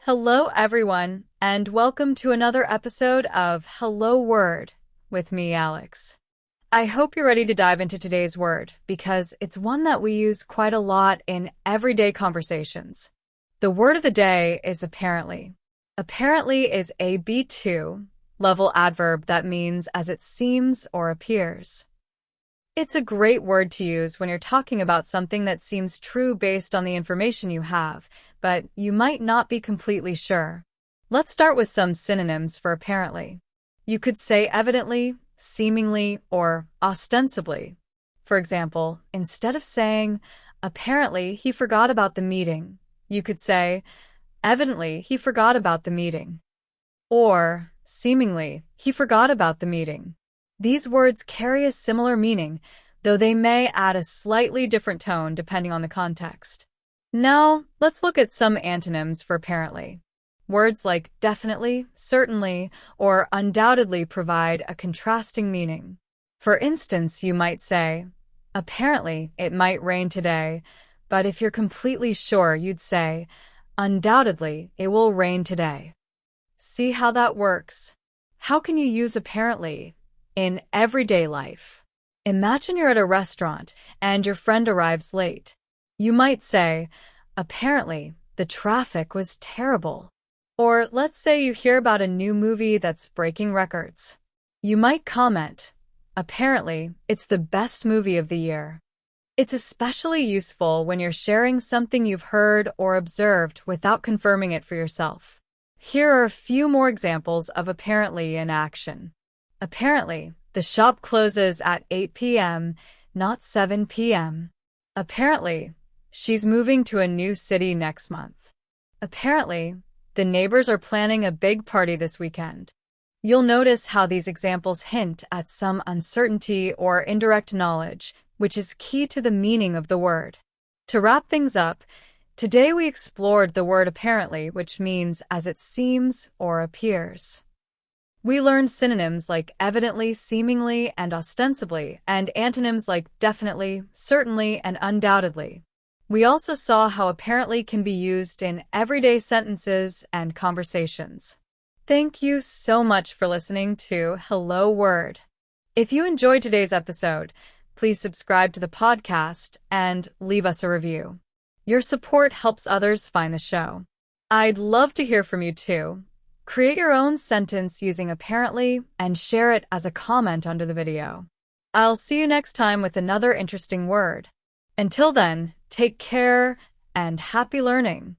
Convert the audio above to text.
Hello, everyone, and welcome to another episode of Hello Word with me, Alex. I hope you're ready to dive into today's word because it's one that we use quite a lot in everyday conversations. The word of the day is apparently. Apparently is a B2 level adverb that means as it seems or appears. It's a great word to use when you're talking about something that seems true based on the information you have, but you might not be completely sure. Let's start with some synonyms for apparently. You could say evidently, seemingly, or ostensibly. For example, instead of saying, apparently he forgot about the meeting, you could say, evidently he forgot about the meeting. Or, seemingly, he forgot about the meeting. These words carry a similar meaning, though they may add a slightly different tone depending on the context. Now, let's look at some antonyms for apparently. Words like definitely, certainly, or undoubtedly provide a contrasting meaning. For instance, you might say, apparently it might rain today, but if you're completely sure, you'd say, undoubtedly it will rain today. See how that works? How can you use apparently in everyday life? Imagine you're at a restaurant and your friend arrives late. You might say, apparently, the traffic was terrible. Or let's say you hear about a new movie that's breaking records. You might comment, apparently, it's the best movie of the year. It's especially useful when you're sharing something you've heard or observed without confirming it for yourself. Here are a few more examples of apparently in action. Apparently, the shop closes at 8 p.m., not 7 p.m. Apparently, she's moving to a new city next month. Apparently, the neighbors are planning a big party this weekend. You'll notice how these examples hint at some uncertainty or indirect knowledge, which is key to the meaning of the word. To wrap things up, today we explored the word apparently, which means as it seems or appears. We learned synonyms like evidently, seemingly, and ostensibly, and antonyms like definitely, certainly, and undoubtedly. We also saw how apparently can be used in everyday sentences and conversations. Thank you so much for listening to Hello Word. If you enjoyed today's episode, please subscribe to the podcast and leave us a review. Your support helps others find the show. I'd love to hear from you too. Create your own sentence using apparently and share it as a comment under the video. I'll see you next time with another interesting word. Until then, take care and happy learning.